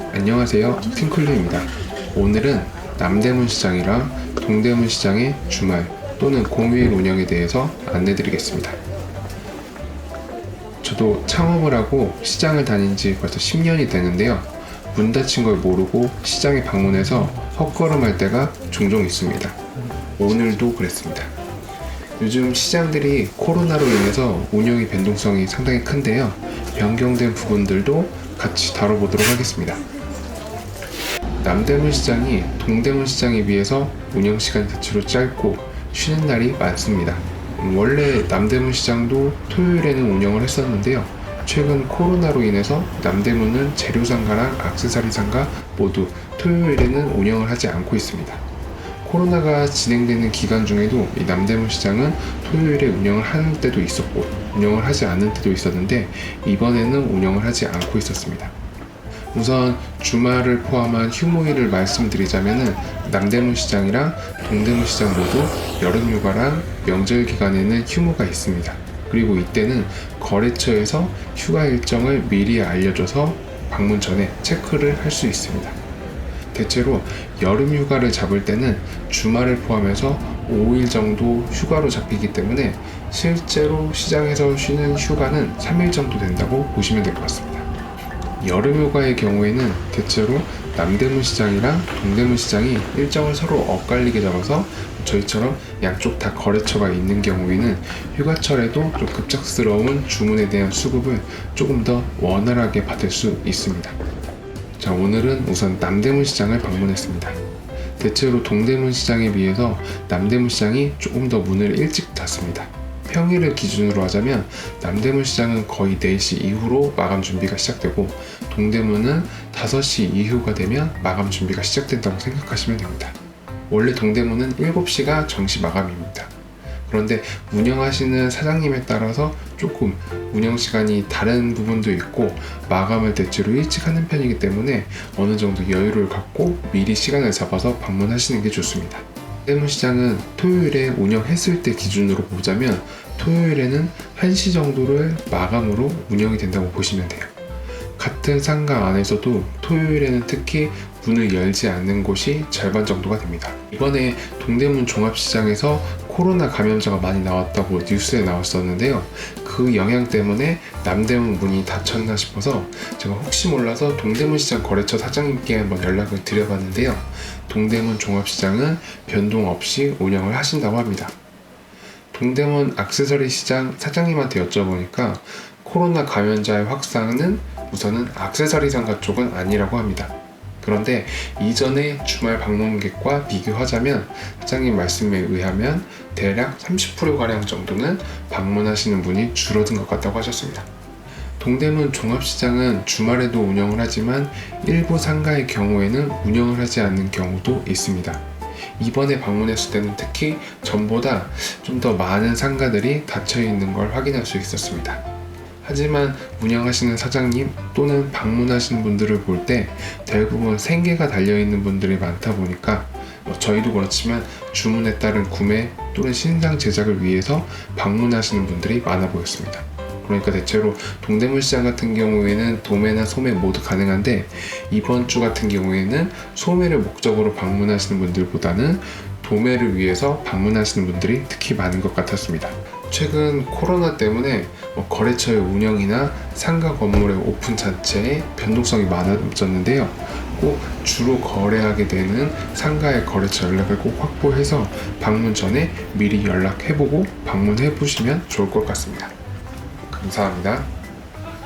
안녕하세요, 팀클루입니다. 오늘은 남대문 시장이랑 동대문 시장의 주말 또는 공휴일 운영에 대해서 안내드리겠습니다. 저도 창업을 하고 시장을 다닌 지 벌써 10년이 되는데요. 문 닫힌 걸 모르고 시장에 방문해서 헛걸음할 때가 종종 있습니다. 오늘도 그랬습니다. 요즘 시장들이 코로나로 인해서 운영의 변동성이 상당히 큰데요. 변경된 부분들도 같이 다뤄보도록 하겠습니다. 남대문 시장이 동대문 시장에 비해서 운영시간이 대체로 짧고 쉬는 날이 많습니다. 원래 남대문 시장도 토요일에는 운영을 했었는데요. 최근 코로나로 인해서 남대문은 재료상가랑 액세서리상가 모두 토요일에는 운영을 하지 않고 있습니다. 코로나가 진행되는 기간 중에도 이 남대문 시장은 토요일에 운영을 하는 때도 있었고 운영을 하지 않는 때도 있었는데 이번에는 운영을 하지 않고 있었습니다. 우선 주말을 포함한 휴무일을 말씀드리자면은 남대문 시장이랑 동대문 시장 모두 여름휴가랑 명절 기간에는 휴무가 있습니다. 그리고 이때는 거래처에서 휴가 일정을 미리 알려줘서 방문 전에 체크를 할 수 있습니다. 대체로 여름휴가를 잡을 때는 주말을 포함해서 5일 정도 휴가로 잡히기 때문에 실제로 시장에서 쉬는 휴가는 3일 정도 된다고 보시면 될 것 같습니다. 여름휴가의 경우에는 대체로 남대문 시장이랑 동대문 시장이 일정을 서로 엇갈리게 잡아서 저희처럼 양쪽 다 거래처가 있는 경우에는 휴가철에도 좀 급작스러운 주문에 대한 수급을 조금 더 원활하게 받을 수 있습니다. 자, 오늘은 우선 남대문 시장을 방문했습니다. 대체로 동대문 시장에 비해서 남대문 시장이 조금 더 문을 일찍 닫습니다. 평일을 기준으로 하자면 남대문 시장은 거의 4시 이후로 마감 준비가 시작되고 동대문은 5시 이후가 되면 마감 준비가 시작된다고 생각하시면 됩니다. 원래 동대문은 7시가 정시 마감입니다. 그런데 운영하시는 사장님에 따라서 조금 운영 시간이 다른 부분도 있고 마감을 대체로 일찍 하는 편이기 때문에 어느 정도 여유를 갖고 미리 시간을 잡아서 방문하시는 게 좋습니다. 남대문 시장은 토요일에 운영했을 때 기준으로 보자면 토요일에는 1시 정도를 마감으로 운영이 된다고 보시면 돼요. 같은 상가 안에서도 토요일에는 특히 문을 열지 않는 곳이 절반 정도가 됩니다. 이번에 동대문 종합시장에서 코로나 감염자가 많이 나왔다고 뉴스에 나왔었는데요. 그 영향 때문에 남대문 문이 닫혔나 싶어서 제가 혹시 몰라서 동대문 시장 거래처 사장님께 한번 연락을 드려봤는데요. 동대문 종합시장은 변동 없이 운영을 하신다고 합니다. 동대문 액세서리 시장 사장님한테 여쭤보니까 코로나 감염자의 확산은 우선은 액세서리 상가 쪽은 아니라고 합니다. 그런데 이전에 주말 방문객과 비교하자면 사장님 말씀에 의하면 대략 30%가량 정도는 방문하시는 분이 줄어든 것 같다고 하셨습니다. 동대문 종합시장은 주말에도 운영을 하지만 일부 상가의 경우에는 운영을 하지 않는 경우도 있습니다. 이번에 방문했을 때는 특히 전보다 좀 더 많은 상가들이 닫혀 있는 걸 확인할 수 있었습니다. 하지만 운영하시는 사장님 또는 방문하시는 분들을 볼 때 대부분 생계가 달려있는 분들이 많다 보니까 저희도 그렇지만 주문에 따른 구매 또는 신상 제작을 위해서 방문하시는 분들이 많아 보였습니다. 그러니까 대체로 동대문 시장 같은 경우에는 도매나 소매 모두 가능한데 이번 주 같은 경우에는 소매를 목적으로 방문하시는 분들보다는 도매를 위해서 방문하시는 분들이 특히 많은 것 같았습니다. 최근 코로나 때문에 거래처의 운영이나 상가 건물의 오픈 자체에 변동성이 많아졌는데요. 꼭 주로 거래하게 되는 상가의 거래처 연락을 꼭 확보해서 방문 전에 미리 연락해보고 방문해보시면 좋을 것 같습니다. 감사합니다.